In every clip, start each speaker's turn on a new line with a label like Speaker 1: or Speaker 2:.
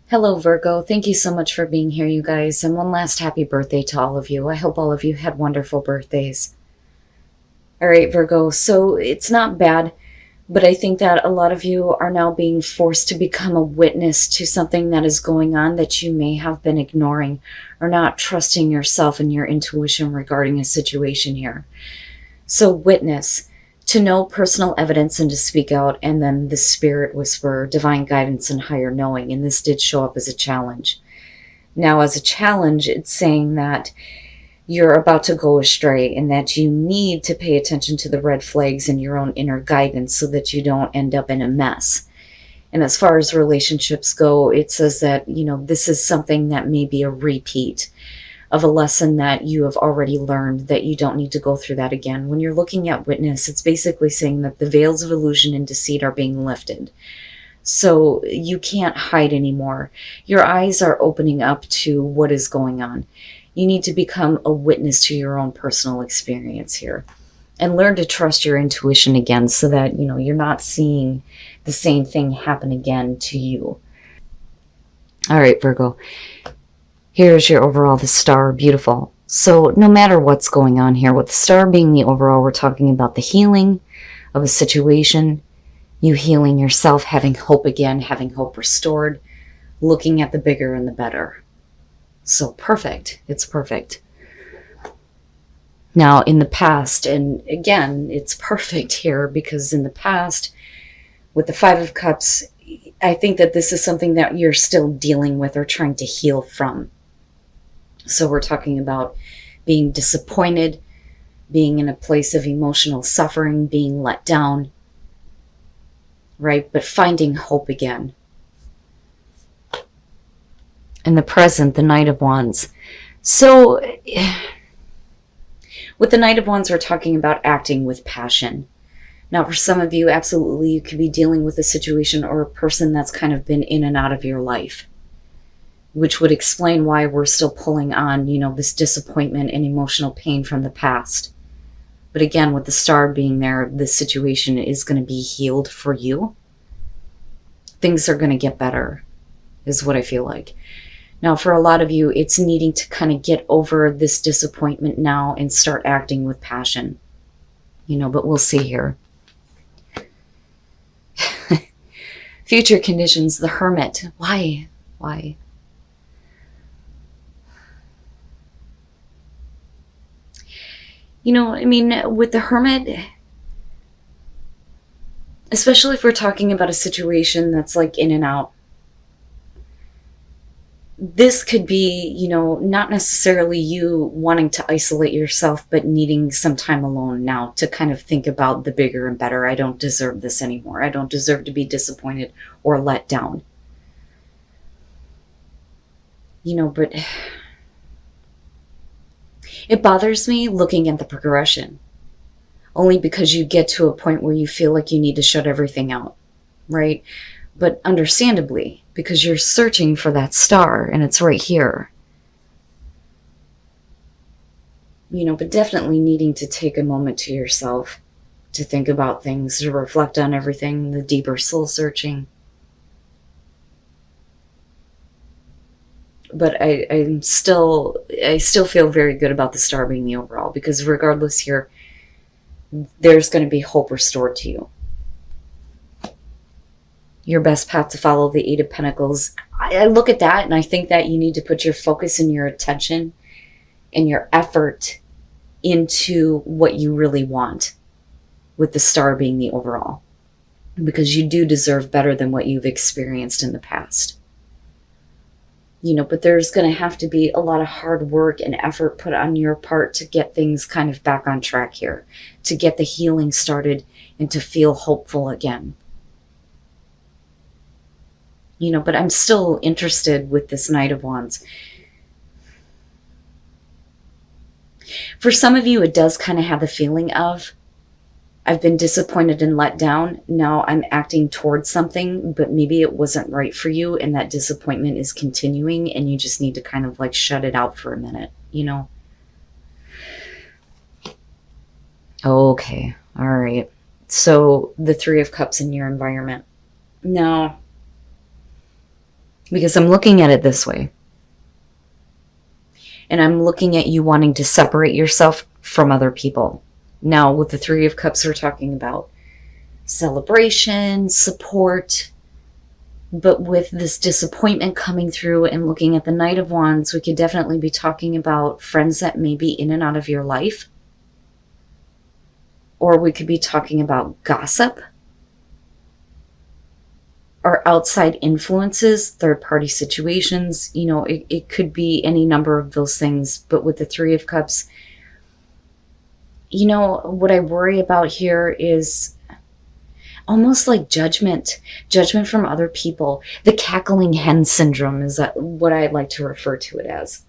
Speaker 1: Hello, Virgo. Thank you so much for being here, you guys. And one last happy birthday to all of you. I hope all of you had wonderful birthdays. All right, Virgo. So it's not bad, but I think that a lot of you are now being forced to become a witness to something that is going on that you may have been ignoring or not trusting yourself and your intuition regarding a situation here. So, witness. To know personal evidence and to speak out, and then the spirit whisperer, divine guidance, and higher knowing. And this did show up as a challenge. Now, as a challenge, it's saying that you're about to go astray and that you need to pay attention to the red flags in your own inner guidance so that you don't end up in a mess. And as far as relationships go, it says that, this is something that may be a repeat of a lesson that you have already learned, that you don't need to go through that again. When you're looking at witness, it's basically saying that the veils of illusion and deceit are being lifted. So you can't hide anymore. Your eyes are opening up to what is going on. You need to become a witness to your own personal experience here and learn to trust your intuition again so that, you're not seeing the same thing happen again to you. All right, Virgo. Here's your overall, the star, beautiful. So no matter what's going on here, with the star being the overall, we're talking about the healing of a situation, you healing yourself, having hope again, having hope restored, looking at the bigger and the better. So perfect. It's perfect. Now, in the past, and again, it's perfect here because in the past, with the Five of Cups, I think that this is something that you're still dealing with or trying to heal from. So we're talking about being disappointed, being in a place of emotional suffering, being let down, right? But finding hope again. In the present, the Knight of Wands. So with the Knight of Wands, we're talking about acting with passion. Now, for some of you, absolutely, you could be dealing with a situation or a person that's kind of been in and out of your life, which would explain why we're still pulling on, this disappointment and emotional pain from the past. But again, with the star being there, this situation is going to be healed for you. Things are going to get better, is what I feel like. Now, for a lot of you, it's needing to kind of get over this disappointment now and start acting with passion. But we'll see here. Future conditions, the Hermit. Why? With the Hermit, especially if we're talking about a situation that's like in and out, this could be, not necessarily you wanting to isolate yourself, but needing some time alone now to kind of think about the bigger and better. I don't deserve this anymore. I don't deserve to be disappointed or let down. But it bothers me looking at the progression, only because you get to a point where you feel like you need to shut everything out, right? But understandably, because you're searching for that star and it's right here. But definitely needing to take a moment to yourself to think about things, to reflect on everything, the deeper soul searching. But I still feel very good about the star being the overall, because regardless here, there's going to be hope restored to you. Your best path to follow, the Eight of Pentacles. I look at that and I think that you need to put your focus and your attention and your effort into what you really want, with the star being the overall, because you do deserve better than what you've experienced in the past. But there's going to have to be a lot of hard work and effort put on your part to get things kind of back on track here, to get the healing started and to feel hopeful again. But I'm still interested with this Knight of Wands. For some of you, it does kind of have the feeling of, I've been disappointed and let down. Now I'm acting towards something, but maybe it wasn't right for you, and that disappointment is continuing, and you just need to kind of like shut it out for a minute, Okay, all right. So the Three of Cups in your environment. Now, Because I'm looking at it this way. And I'm looking at you wanting to separate yourself from other people. Now, with the Three of Cups, we're talking about celebration, support. But with this disappointment coming through and looking at the Knight of Wands, we could definitely be talking about friends that may be in and out of your life. Or we could be talking about gossip. Or outside influences, third-party situations. You know, it could be any number of those things. But with the Three of Cups, you know, what I worry about here is almost like judgment from other people. The cackling hen syndrome is what I like to refer to it as.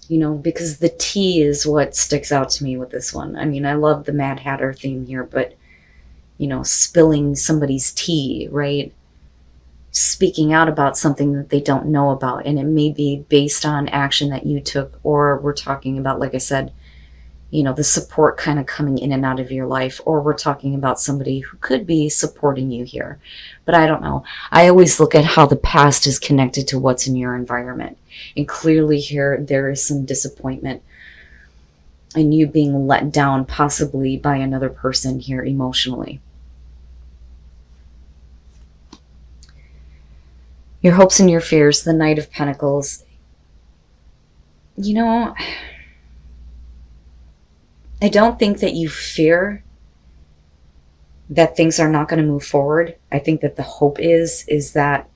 Speaker 1: You know, because the tea is what sticks out to me with this one. I mean, I love the Mad Hatter theme here, but, you know, spilling somebody's tea, right? Speaking out about something that they don't know about, and it may be based on action that you took, or we're talking about, like I said, you know, the support kind of coming in and out of your life, or we're talking about somebody who could be supporting you here. But I don't know. I always look at how the past is connected to what's in your environment. And clearly here, there is some disappointment and you being let down possibly by another person here emotionally. Your hopes and your fears, the Knight of Pentacles. You know, I don't think that you fear that things are not going to move forward. I think that the hope is that,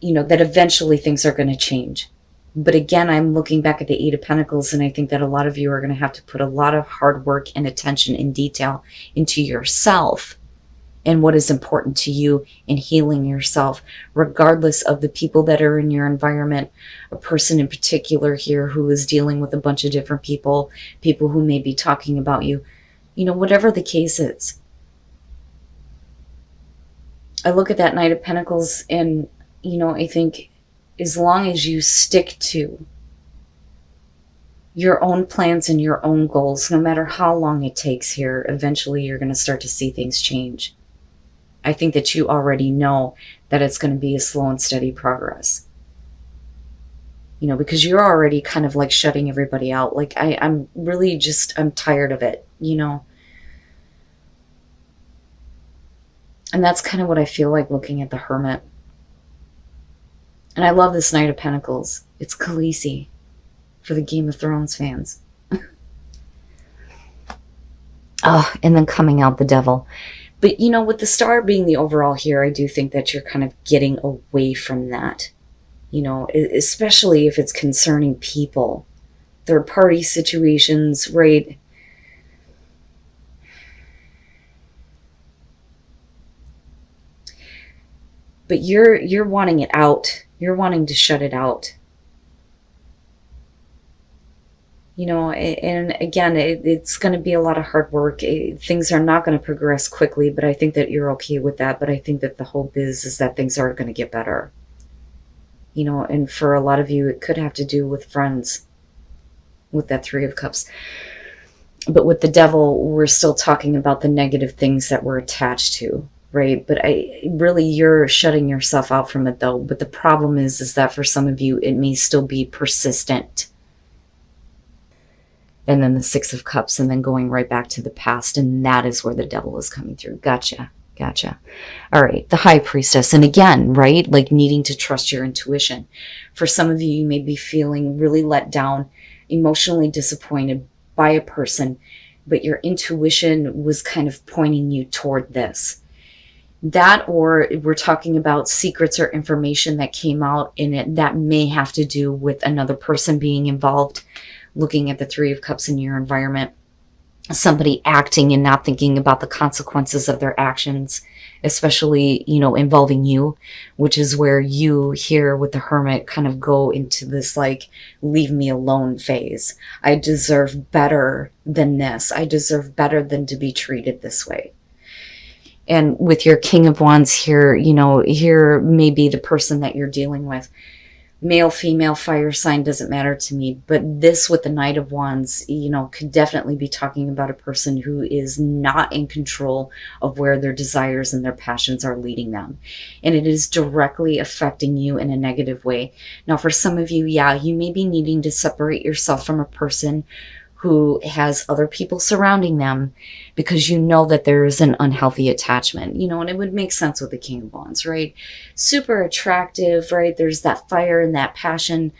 Speaker 1: you know, that eventually things are going to change. But again, I'm looking back at the Eight of Pentacles, and I think that a lot of you are going to have to put a lot of hard work and attention and detail into yourself and what is important to you in healing yourself, regardless of the people that are in your environment. A person in particular here who is dealing with a bunch of different people who may be talking about you, you know, whatever the case is. I look at that Knight of Pentacles and, you know, I think as long as you stick to your own plans and your own goals, no matter how long it takes here, eventually you're going to start to see things change. I think that you already know that it's going to be a slow and steady progress. You know, because you're already kind of like shutting everybody out. Like, I'm tired of it, you know. And that's kind of what I feel like looking at the Hermit. And I love this Knight of Pentacles. It's Khaleesi for the Game of Thrones fans. Oh, and then coming out the Devil. But, you know, with the Star being the overall here, I do think that you're kind of getting away from that. You know, especially if it's concerning people. Third-party situations, right? But you're wanting it out. You're wanting to shut it out. You know, and again, it's going to be a lot of hard work. Things are not going to progress quickly, but I think that you're okay with that. But I think that the hope is that things are going to get better. You know, and for a lot of you, it could have to do with friends, with that Three of Cups. But with the Devil, we're still talking about the negative things that we're attached to, right? But you're shutting yourself out from it, though. But the problem is that for some of you, it may still be persistent. And then the Six of Cups, and then going right back to the past. And that is where the Devil is coming through. Gotcha. All right, the High Priestess. And again, right, like needing to trust your intuition. For some of you, you may be feeling really let down, emotionally disappointed by a person, but your intuition was kind of pointing you toward this. That, or we're talking about secrets or information that came out in it that may have to do with another person being involved. Looking at the Three of Cups in your environment, somebody acting and not thinking about the consequences of their actions, especially, you know, involving you, which is where you here with the Hermit kind of go into this like, leave me alone phase. I deserve better than this. I deserve better than to be treated this way. And with your King of Wands here, you know, here may be the person that you're dealing with Male, female, fire sign, doesn't matter to me. But this with the Knight of Wands, could definitely be talking about a person who is not in control of where their desires and their passions are leading them. And it is directly affecting you in a negative way. Now, for some of you, yeah, you may be needing to separate yourself from a person who has other people surrounding them because you know that there is an unhealthy attachment, and it would make sense with the King of Wands, right? Super attractive, right? There's that fire and that passion,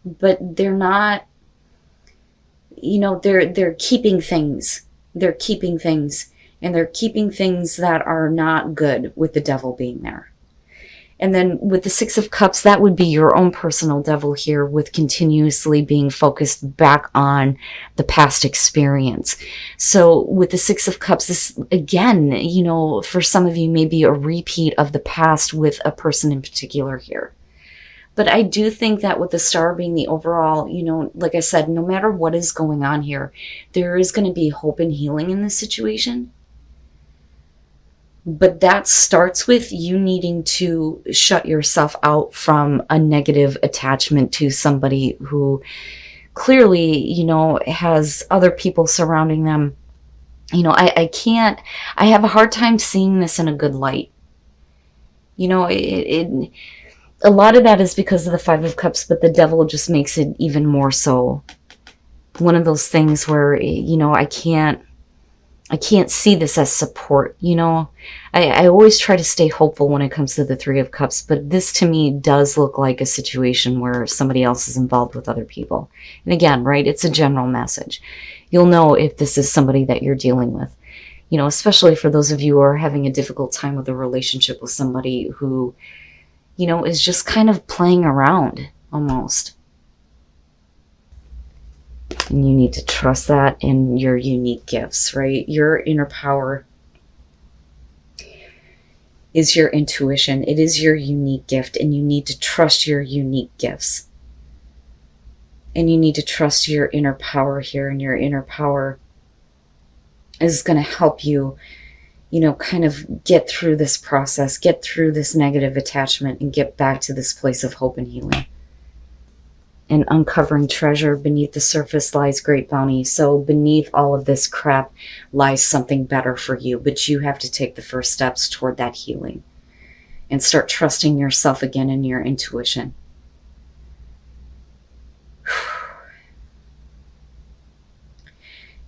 Speaker 1: but they're not, they're keeping things. They're keeping things, and they're keeping things that are not good with the devil being there. And then with the Six of Cups, that would be your own personal devil here, with continuously being focused back on the past experience. So with the Six of Cups, this, again, for some of you, may be a repeat of the past with a person in particular here. But I do think that with the Star being the overall, like I said, no matter what is going on here, there is going to be hope and healing in this situation. But that starts with you needing to shut yourself out from a negative attachment to somebody who clearly, has other people surrounding them. I have a hard time seeing this in a good light. A lot of that is because of the Five of Cups, but the devil just makes it even more so. One of those things where, I can't see this as support, I always try to stay hopeful when it comes to the Three of Cups, but this to me does look like a situation where somebody else is involved with other people. And again, right, it's a general message. You'll know if this is somebody that you're dealing with, especially for those of you who are having a difficult time with a relationship with somebody who, is just kind of playing around almost. And you need to trust that in your unique gifts, right? Your inner power is your intuition. It is your unique gift, and you need to trust your unique gifts. And you need to trust your inner power here, and your inner power is going to help you, kind of get through this process, get through this negative attachment, and get back to this place of hope and healing. And uncovering treasure beneath the surface lies great bounty. So beneath all of this crap lies something better for you, but you have to take the first steps toward that healing and start trusting yourself again and your intuition.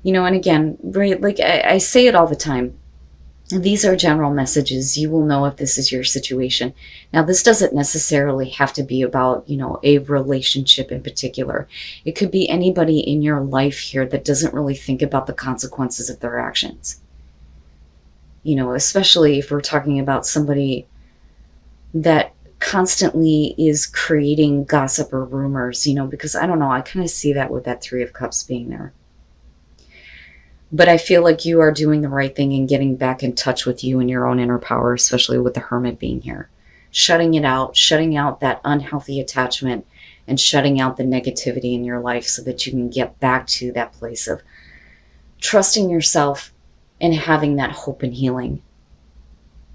Speaker 1: And again, right, like I say it all the time, these are general messages. You will know if this is your situation. Now, this doesn't necessarily have to be about, a relationship in particular. It could be anybody in your life here that doesn't really think about the consequences of their actions. Especially if we're talking about somebody that constantly is creating gossip or rumors, because I don't know, I kind of see that with that Three of Cups being there. But I feel like you are doing the right thing and getting back in touch with you and your own inner power, especially with the Hermit being here. Shutting it out, shutting out that unhealthy attachment, and shutting out the negativity in your life so that you can get back to that place of trusting yourself and having that hope and healing.